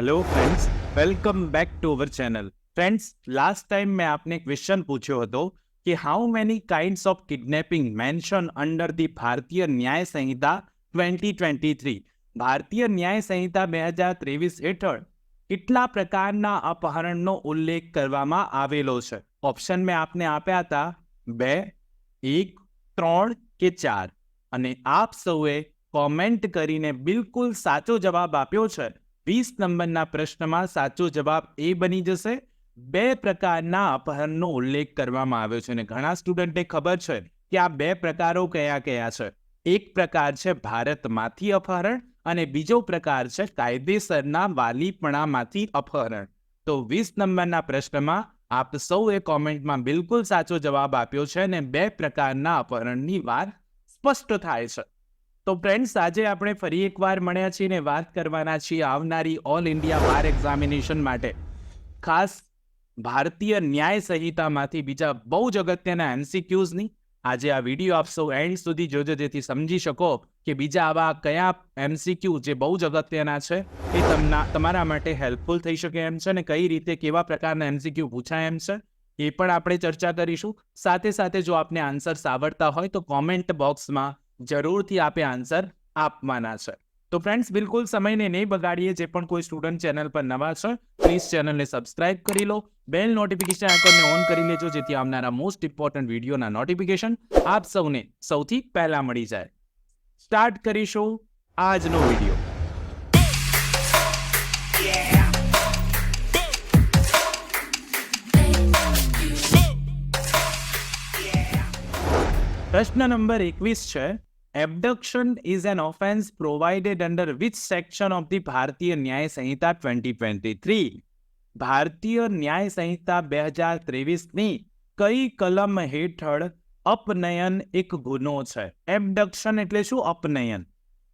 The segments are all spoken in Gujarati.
Hello friends, welcome back to our channel. Friends, last time મેં આપને ક્વેશ્ચન પૂછ્યો હતો કે how many kinds of kidnapping mention under the Bharatiya Nyaya સંહિતા 2023. ભારતીય ન્યાય સંહિતા 2023 હેઠળ કેટલા પ્રકારના અપહરણનો ઉલ્લેખ કરવામાં આવેલો છે? ઓપ્શન મેં આપને આપ્યા હતા 2, 1, 3 કે 4 અને આપ સૌએ કોમેન્ટ કરીને બિલકુલ સાચો જવાબ આપ્યો છે. 20 નંબરના પ્રશ્નમાં સાચો જવાબ એ બની જશે. 2 પ્રકારના અપહરણનો ઉલ્લેખ કરવામાં આવ્યો છે અને ઘણા સ્ટુડન્ટને ખબર છે કે આ 2 પ્રકારો કયા કયા છે. એક પ્રકાર છે ભારતમાંથી અપહરણ અને બીજો પ્રકાર છે કાયદેસરના વાલીપણામાંથી અપહરણ. તો 20 નંબરના પ્રશ્નમાં આપ સૌએ કોમેન્ટમાં બિલકુલ સાચો જવાબ આપ્યો છે અને 2 પ્રકારના અપહરણની વાત સ્પષ્ટ થાય છે. તો ફ્રેન્ડ્સ, આજે આપણે ફરી એકવાર મળ્યા છીએ અને વાત કરવાના છીએ આવનારી ઓલ ઇન્ડિયા બાર એક્ઝામિનેશન માટે ખાસ ભારતીય ન્યાય સંહિતામાંથી બીજા બહુ જ અગત્યના એમસીક્યુઝની. આજે આ વિડીયો આપ સૌ એન્ડ સુધી જોજો જેથી સમજી શકો કે બીજા આવા કયા એમસીક્યુ જે બહુ જ અગત્યના છે એ તમારા માટે હેલ્પફુલ થઈ શકે એમ છે અને કઈ રીતે કેવા પ્રકારના એમસીક્યુ પૂછાય એમ છે એ પણ આપણે ચર્ચા કરીશું. સાથે સાથે જો આપને આન્સર્સ આવડતા હોય તો કોમેન્ટ બોક્સમાં જરૂરથી આપે આન્સર આપવાના છે. તો ફ્રેન્ડ્સ, બિલકુલ સમયને નહીં બગાડીએ. જે પણ કોઈ સ્ટુડન્ટ ચેનલ પર નવા છે પ્લીઝ ચેનલને સબસ્ક્રાઇબ કરી લો, બેલ નોટિફિકેશન આઇકોનને ઓન કરી લેજો જેથી આવનારા મોસ્ટ ઇમ્પોર્ટન્ટ વિડીયોના નોટિફિકેશન આપ સૌને સૌથી પહેલા મળી જાય. સ્ટાર્ટ કરીશું આજનો વિડીયો. પ્રશ્ન નંબર 21 છે, abduction is an offence provided under which section of the Bharatiya Nyaya સંહિતા 2023? ભારતીય ન્યાય સંહિતા 2023ની કઈ કલમ હેઠળ અપનયન એક ગુનો છે? એબડક્શન એટલે શું? અપનયન.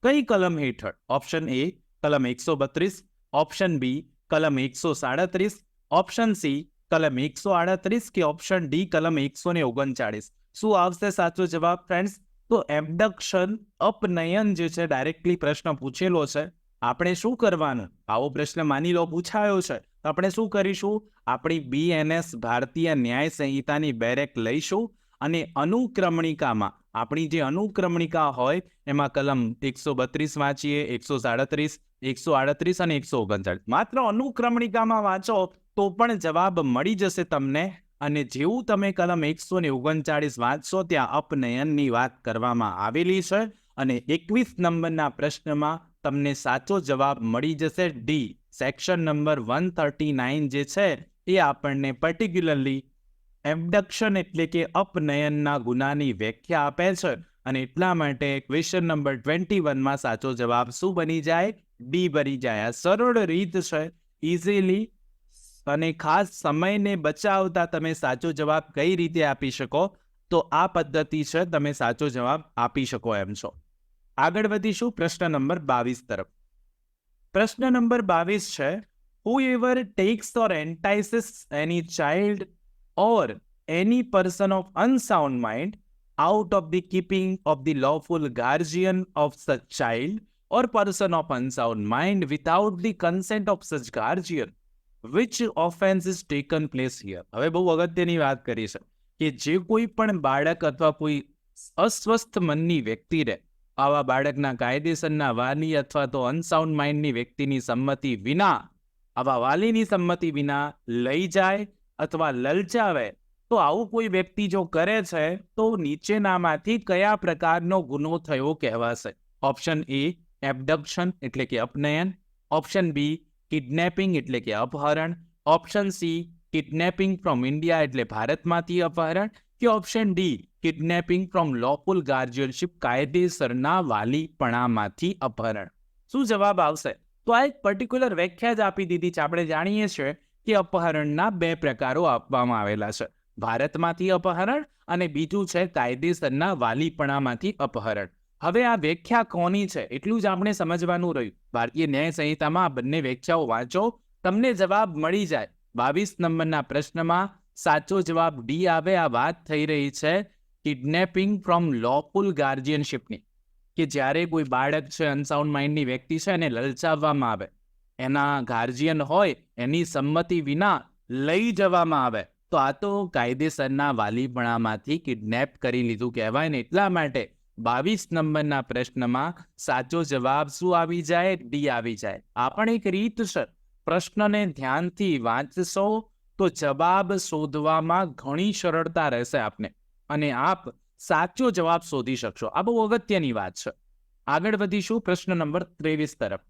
કઈ કલમ હેઠળ? ઓપ્શન એ કલમ 132, ઓપ્શન બી કલમ 137, ઓપ્શન સી કલમ 138 કે ઓપ્શન ડી કલમ 139. શું આવશે સાચો જવાબ ફ્રેન્ડ્સ? તો એબડક્શન, અપનયન જે છે ડાયરેક્ટલી પ્રશ્ન પૂછેલો છે. આપણે શું કરવાનું? આવો પ્રશ્ન માની લો પૂછાયો છે તો આપણે શું કરીશું? આપણી BNS ભારતીય ન્યાય સંહિતાની બેરેક લઈશું અને અનુક્રમણિકામાં આપણી જે અનુક્રમણિકા હોય એમાં કલમ 132 વાંચીએ, 137, 138 અને 139. માત્ર અનુક્રમણિકામાં વાંચો તો પણ જવાબ મળી જશે તમને. અને જેવું તમે કલમ 139 વાંચશો ત્યાં અપનયનની વાત કરવામાં આવેલી છે અને 21 નંબરના પ્રશ્નમાં તમને સાચો જવાબ મળી જશે ડી. સેક્શન નંબર 139 જે છે એ આપણને પર્ટિક્યુલરલી એબડક્શન એટલે કે અપનયનના ગુનાની વ્યાખ્યા આપે છે અને એટલા માટે ક્વેશ્ચન નંબર 21માં સાચો જવાબ શું બની જાય? ડી બની જાય. આ સરળ રીત છે, ઇઝીલી અને ખાસ સમયને બચાવતા તમે સાચો જવાબ કઈ રીતે આપી શકો તો આ પદ્ધતિ છે, તમે સાચો જવાબ આપી શકો એમ છો. આગળ વધીશું પ્રશ્ન નંબર 22 તરફ. પ્રશ્ન નંબર 22 છે, whoever takes or entices any child or any person of unsound mind out of the keeping of the lawful guardian of such child or person of unsound mind without the consent of such guardian, which offense is taken place here? હવે બહુ અગત્યની વાત કરી છે કે જે કોઈ પણ બાળક અથવા કોઈ અસ્વસ્થ મનની વ્યક્તિ રહે, આવા બાળકના કાયદેસરના વાલી અથવા તો અનસાઉન્ડ માઇન્ડની વ્યક્તિની સંમતિ વિના, આવા વાલીની સંમતિ વિના લઈ જાય અથવા લલચાવે તો આવું કોઈ વ્યક્તિ જો કરે છે તો નીચેનામાંથી કયા પ્રકારનો ગુનો થયો કહેવાશે? ઓપ્શન એ એબડક્શન એટલે કે અપનયન, ઓપ્શન બી કિડનેપિંગ એટલે કે અપહરણ, option C kidnapping from India એટલે ભારતમાંથી અપહરણ કે ઓપ્શન ડી કિડનેપિંગ ફ્રોમ લોફુલ ગાર્ડિયનશિપ કાયદેસરના વાલીપણામાંથી અપહરણ. શું જવાબ આવશે? તો આ એક પર્ટિક્યુલર વ્યાખ્યા જ આપી દીધી છે. આપણે જાણીએ છીએ કે અપહરણના 2 પ્રકારો આપવામાં આવેલા છે, ભારતમાંથી અપહરણ અને બીજું છે કાયદેસરના વાલીપણામાંથી અપહરણ. હવે આ વ્યાખ્યા કોની છે એટલું જ આપણે સમજવાનું રહ્યું. ભારતીય ન્યાય સંહિતામાં આ બંને વ્યાખ્યાઓ વાંચો, તમને જવાબ મળી જાય. 22 નંબરના પ્રશ્નમાં સાચો જવાબ ડી આવે. આ વાત થઈ રહી છે કિડનેપિંગ ફ્રોમ લોફુલ ગાર્ડિયનશિપની, કે જ્યારે કોઈ બાળક છે, અનસાઉન્ડ માઇન્ડની વ્યક્તિ છે એને લલચાવવામાં આવે, એના ગાર્જિયન હોય એની સંમતિ વિના લઈ જવામાં આવે તો આ તો કાયદેસરના વાલીપણામાંથી કિડનેપ કરી લીધું કહેવાય ને. એટલા માટે 22 નંબરના પ્રશ્નમાં સાચો જવાબ શું આવી જાય? ડી આવી જાય. આ પણ એક રીત છે. પ્રશ્નને ધ્યાનથી વાંચશો તો જવાબ શોધવામાં ઘણી સરળતા રહેશે આપને અને આપ સાચો જવાબ શોધી શકશો. આ બહુ અગત્યની વાત છે. આગળ વધીશું પ્રશ્ન નંબર 23 તરફ.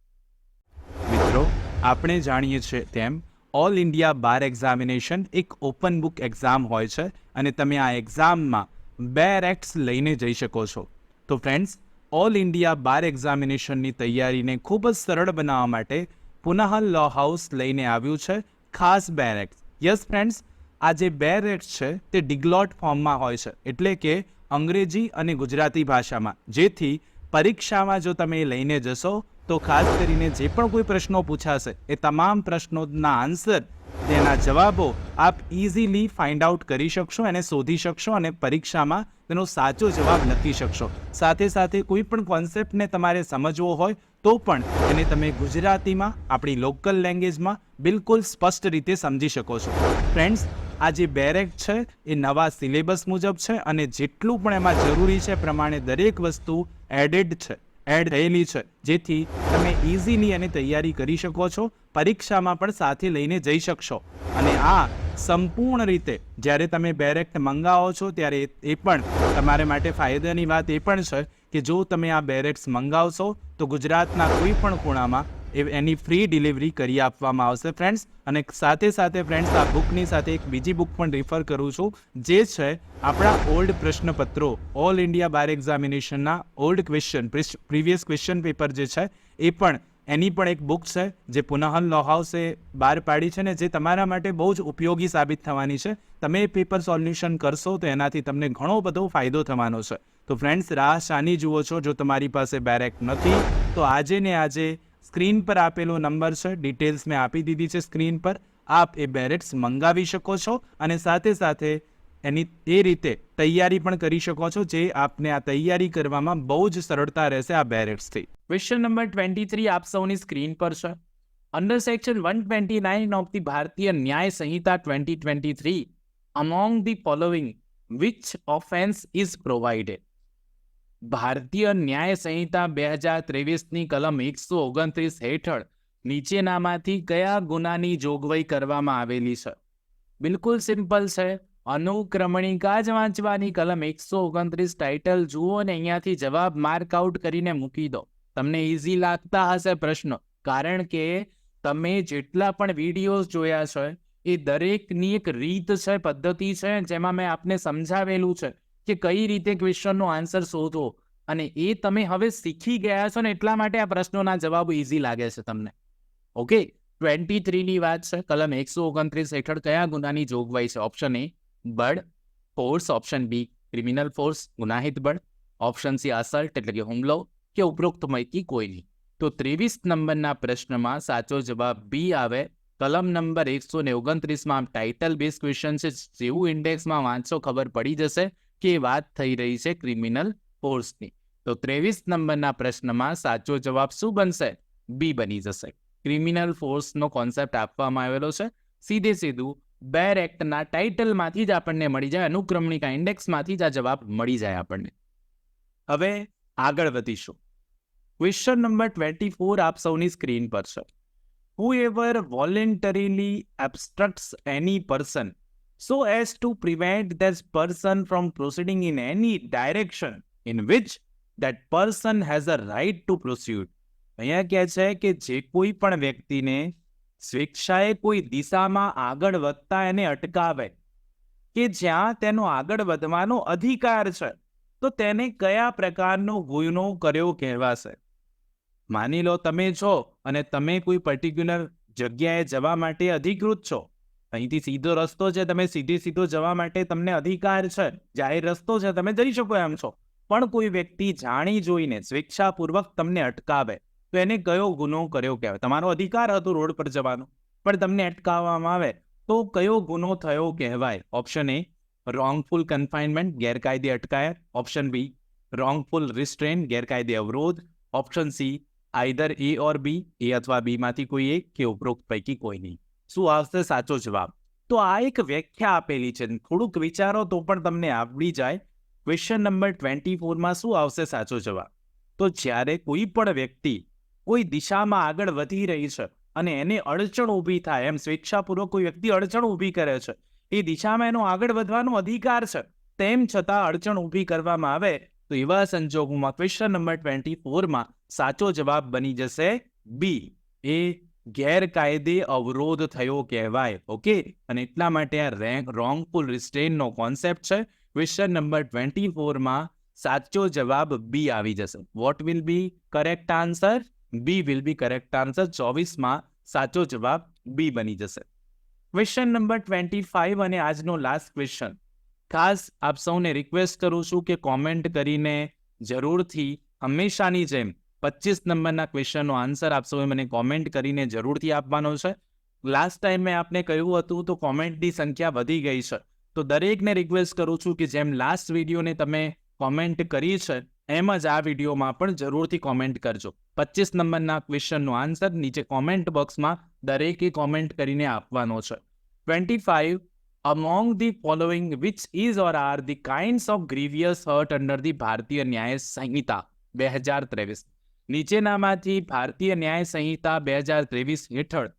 મિત્રો, આપણે જાણીએ છીએ તેમ ઓલ ઇન્ડિયા બાર એક્ઝામિનેશન એક ઓપન બુક એક્ઝામ હોય છે અને તમે આ એક્ઝામમાં 2 રેક્ટ્સ લઈને જઈ શકો છો. તો ફ્રેન્ડ્સ, ઓલ ઇન્ડિયા બાર એક્ઝામિનેશનની તૈયારીને ખૂબ જ સરળ બનાવવા માટે પુનાહલ લો હાઉસ લઈને આવ્યું છે ખાસ 2 રેક્ટ્સ. યસ ફ્રેન્ડ્સ, આ જે 2 રેક્ટ્સ છે તે ડિગ્લોટ ફોર્મમાં હોય છે, એટલે કે અંગ્રેજી અને ગુજરાતી ભાષામાં, જેથી પરીક્ષામાં જો તમે લઈને જશો તો ખાસ કરીને જે પણ કોઈ પ્રશ્નો પૂછાશે એ તમામ પ્રશ્નોના આન્સર, તેના જવાબો આપ ઇઝીલી ફાઇન્ડ આઉટ કરી શકશો, એને શોધી શકશો અને પરીક્ષામાં તેનો સાચો જવાબ લખી શકશો. સાથે સાથે કોઈ પણ કોન્સેપ્ટને તમારે સમજવો હોય તો પણ એને તમે ગુજરાતીમાં, આપણી લોકલ લેંગ્વેજમાં બિલકુલ સ્પષ્ટ રીતે સમજી શકો છો. ફ્રેન્ડ્સ, આ જે 2 રેક્ટ છે એ નવા સિલેબસ મુજબ છે અને જેટલું પણ એમાં જરૂરી છે પ્રમાણે દરેક વસ્તુ એડ થયેલી છે, જેથી તમે ઇઝીલી એની તૈયારી કરી શકો છો, પરીક્ષામાં પણ સાથે લઈને જઈ શકશો. અને આ સંપૂર્ણ રીતે જ્યારે તમે 2 રેક્ટ મંગાવો છો ત્યારે એ પણ તમારે માટે ફાયદાની વાત એ પણ છે કે જો તમે આ 2 રેક્ટ્સ મંગાવશો તો ગુજરાતના કોઈ પણ ખૂણામાં એની ફ્રી ડિલિવરી કરી આપવામાં આવશે ફ્રેન્ડ્સ. અને સાથે સાથે ફ્રેન્ડ્સ, આ બુકની સાથે એક બીજી બુક પણ રિફર કરું છું, જે છે આપણા ઓલ્ડ પ્રશ્નપત્રો, ઓલ ઇન્ડિયા બાર એક્ઝામિનેશનના old question, previous question paper જે છે એ પણ, એની પણ એક બુક છે જે પુનાહલ લો હાઉસે બહાર પાડી છે ને જે તમારા માટે બહુ જ ઉપયોગી સાબિત થવાની છે. તમે પેપર સોલ્યુશન કરશો તો એનાથી તમને ઘણો બધો ફાયદો થવાનો છે. તો ફ્રેન્ડ્સ, રાહ શાની જુઓ છો? જો તમારી પાસે 2 રેક્ટ નથી તો આજે ને આજે સ્ક્રીન પર આપેલો નંબર છે, ડિટેલ્સ મેં આપી દીધી છે સ્ક્રીન પર, આપ એ 2 રેક્ટ્સ મંગાવી શકો છો અને સાથે સાથે એની એ રીતે તૈયારી પણ કરી શકો છો, જે આપને આ તૈયારી કરવામાં બહુ જ સરળતા રહેશે આ 2 રેક્ટ્સથી. ક્વેશ્ચન નંબર 23 આપ સૌની સ્ક્રીન પર છે. Under section 129 of the Bharatiya Nyaya સંહિતા 2023, among the following which offence is provided? ભારતીય ન્યાય સંહિતા 2023ની કલમ 129 હેઠળ નીચેનામાંથી કયા ગુનાની જોગવાઈ કરવામાં આવેલી છે? બિલકુલ સિમ્પલ છે. અનુક્રમણિકા જ વાંચવાની. કલમ 129 ટાઇટલ જુઓ ને અહીંયાથી જવાબ માર્ક આઉટ કરીને મૂકી દો. તમને ઇઝી લાગતા હશે પ્રશ્નો, કારણ કે તમે જેટલા પણ વિડીયોઝ જોયા છે એ દરેકની એક રીત છે, પદ્ધતિ છે, જેમાં મેં આપને સમજાવેલું છે કે કઈ રીતે ક્વેશ્ચનનો આન્સર શોધવો, અને એ તમે હવે શીખી ગયા છો ને એટલા માટે આ પ્રશ્નોના જવાબ ઇઝી લાગે છે તમને. ઓકે, 23ની વાત છે. કલમ 129 હેઠળ કયા ગુનાની જોગવાઈ છે? ઓપ્શન એ બળ, force, option B criminal force, ગુનાહિત બળ, ઓપ્શન સી અસલ્ટ એટલે કે હુમલો, કે ઉપરોક્ત પૈકી કોઈ નહીં. તો 23 નંબરના પ્રશ્નમાં સાચો જવાબ બી આવે. કલમ નંબર 129માં ટાઇટલ બેઝ ક્વેશ્ચન છે, જેવું ઇન્ડેક્સમાં વાંચો ખબર પડી જશે કે વાત થઈ રહી છે ક્રિમિનલ ફોર્સની. તો 23 નંબરના પ્રશ્નમાં સાચો જવાબ શું બનશે? બી બની જશે. ક્રિમિનલ ફોર્સનો કોન્સેપ્ટ આપવામાં આવેલો છે. સીધે સીધું 2 રેક્ટના ટાઇટલમાંથી જ આપણને મળી જાય, અનુક્રમણિકા ઇન્ડેક્સમાંથી જ આ જવાબ મળી જાય આપણને. હવે આગળ વધીશું. ક્વેશ્ચન નંબર 24 આપ સૌની સ્ક્રીન પર છે. Whoever voluntarily obstructs any person so as to prevent that person from proceeding in any direction in which that person has a right to proceed. અહીંયા કહે છે કે જે કોઈ પણ વ્યક્તિને સ્વેચ્છાએ કોઈ દિશામાં આગળ વધતા એને અટકાવે કે જ્યાં તેનો આગળ વધવાનો અધિકાર છે, તો તેને કયા પ્રકારનો ગુનો કર્યો કહેવાશે? માની લો તમે છો અને તમે કોઈ પર્ટિક્યુલર જગ્યાએ જવા માટે અધિકૃત છો, અહીંથી સીધો રસ્તો છે, તમે સીધો જવા માટે તમને અધિકાર છે, જાહેર રસ્તો છે, તમે જઈ શકો એમ છો, પણ કોઈ વ્યક્તિ જાણી જોઈને સ્વેચ્છાપૂર્વક તમને અટકાવે તો એને કયો ગુનો કર્યો કહેવાય? તમારો અધિકાર હતો રોડ પર જવાનો, પણ તમને અટકાવવામાં આવે તો કયો ગુનો થયો કહેવાય? ઓપ્શન એ રોંગફુલ કન્ફાઇનમેન્ટ, ગેરકાયદે અટકાયત, ઓપ્શન બી રોંગફુલ રિસ્ટ્રેન, ગેરકાયદે અવરોધ, ઓપ્શન સી આઈધર એ ઓર બી, એ અથવા બી માંથી કોઈ એક કે ઉપરોક્ત પૈકી કોઈ નહીં. શું આવશે સાચો જવાબ? તો આ એક વ્યાખ્યા આપેલી છે, થોડુંક વિચારો તો પણ તમને આવડી જાય. ક્વેશ્ચન નંબર 24માં શું આવશે સાચો જવાબ? તો જ્યારે કોઈ પણ વ્યક્તિ કોઈ દિશામાં આગળ વધી રહી છે અને એને અડચણ ઊભી થાય, એમ સ્વેચ્છાપૂર્વક કોઈ વ્યક્તિ અડચણ ઊભી કરે છે, એ દિશામાં એનો આગળ વધવાનો અધિકાર છે, તેમ છતાં અડચણ ઊભી કરવામાં આવે તો એવા સંજોગોમાં ક્વેશ્ચન નંબર 24માં સાચો જવાબ બની જશે બી. એ ગેરકાયદે અવરોધ થયો કહેવાય. ઓકે, અને એટલા માટે આ રોંગફુલ રિસ્ટ્રેનનો કોન્સેપ્ટ છે. ક્વેશ્ચન નંબર 24માં સાચો જવાબ બી આવી જશે. What will be correct answer? B will be correct answer. 24માં સાચો જવાબ બી બની જશે. ક્વેશ્ચન નંબર 25 અને આજનો લાસ્ટ ક્વેશ્ચન. ખાસ આપ સૌને રિક્વેસ્ટ કરું છું કે કોમેન્ટ કરીને જરૂરથી હંમેશાની જેમ 25 નંબરના ક્વેશ્ચનનો આન્સર આપ સૌએ મને કોમેન્ટ કરીને જરૂરથી આપવાનો છે. લાસ્ટ ટાઈમ મેં આપને કહ્યું હતું તો કોમેન્ટની સંખ્યા વધી ગઈ છે, તો દરેકને રિક્વેસ્ટ કરું છું કે જેમ લાસ્ટ વિડીયોને તમે કોમેન્ટ કરી છે એમ જ આ વિડીયોમાં પણ જરૂરથી કોમેન્ટ કરજો. 25 નંબરના ક્વેશ્ચનનો આન્સર નીચે કોમેન્ટ બોક્સમાં દરેકે કોમેન્ટ કરીને આપવાનો છે. 25. Among the following, which is or are the kinds of grievous hurt under the ભારતીય ન્યાય સંહિતા 2023? નીચેનામાંથી ભારતીય ન્યાય સંહિતા 2023 હેઠળ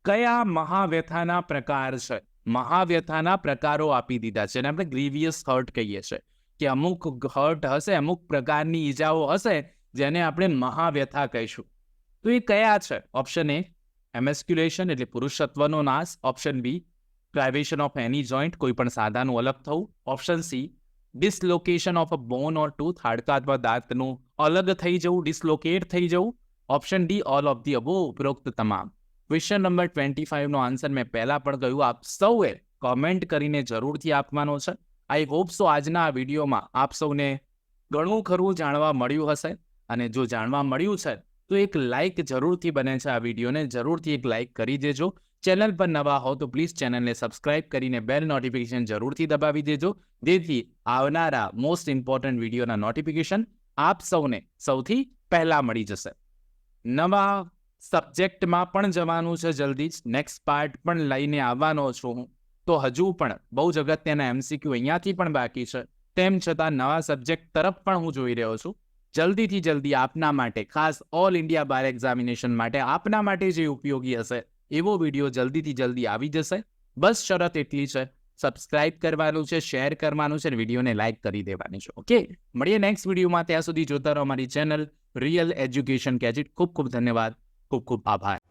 કયા મહાવ્યથાના પ્રકાર છે? મહાવ્યથાના પ્રકારો આપી દીધા છે, અને આપણે ગ્રીવિયસ હર્ટ કહીએ છીએ કે અમુક હર્ટ હશે, અમુક પ્રકારની ઈજાઓ હશે જેને આપણે મહાવ્યથા કહીશું. તો એ કયા છે? ઓપ્શન એ એમેસ્ક્યુલેશન એટલે પુરુષત્વનો નાશ. Option B privation of any joint, કોઈ પણ સાદાનું અલગ થવું. Option C dislocation of a bone or tooth, હાડકા અથવા દાંતનું અલગ થઈ જવું, ડિસલોકેટ થઈ જવું. Option D all of the above, ઉપરોક્ત તમામ. ક્વેશ્ચન નંબર 25નો આન્સર મેં પહેલા પણ કહ્યું, આપ સૌએ કોમેન્ટ કરીને જરૂરથી આપવાનો છે. આઈ હોપ સો આજના આ વિડીયોમાં આપ સૌને ઘણું ખરું જાણવા મળ્યું હશે, અને જો જાણવા મળ્યું છે તો એક લાઇક જરૂરથી બને છે. આ વિડીયોને જરૂરથી એક લાઇક કરી દેજો. ચેનલ પર નવા હો તો પ્લીઝ ચેનલને સબસ્ક્રાઇબ કરીને બેલ નોટિફિકેશન જરૂરથી દબાવી દેજો, જેથી આવનારા મોસ્ટ ઇમ્પોર્ટન્ટ વિડીયોના નોટિફિકેશન આપ સૌને સૌથી પહેલા મળી જશે. નવા સબ્જેક્ટમાં પણ જવાનું છે જલ્દી જ, નેક્સ્ટ પાર્ટ પણ લઈને આવવાનો છું હું. તો હજુ પણ બહુ જ અગત્યના MCQ અહીંયાથી પણ બાકી છે, તેમ છતાં નવા સબ્જેક્ટ તરફ પણ હું જોઈ રહ્યો છું. જલ્દીથી જલ્દી આપના માટે, ખાસ ઓલ ઇન્ડિયા બાર એક્ઝામિનેશન માટે આપના માટે જે ઉપયોગી હશે એવો વિડીયો જલ્દીથી જલ્દી આવી જશે. બસ શરત એટલી છે, સબસ્ક્રાઇબ કરવાનું છે, શેર કરવાનું છે, અને વિડીયોને લાઇક કરી દેવાની છે. ઓકે, મળીએ નેક્સ્ટ વિડીયોમાં. ત્યાં સુધી જોતા રહો અમારી ચેનલ રિયલ એજ્યુકેશન ગેજેટ. ખૂબ ખૂબ ધન્યવાદ, ખૂબ ખૂબ આભાર.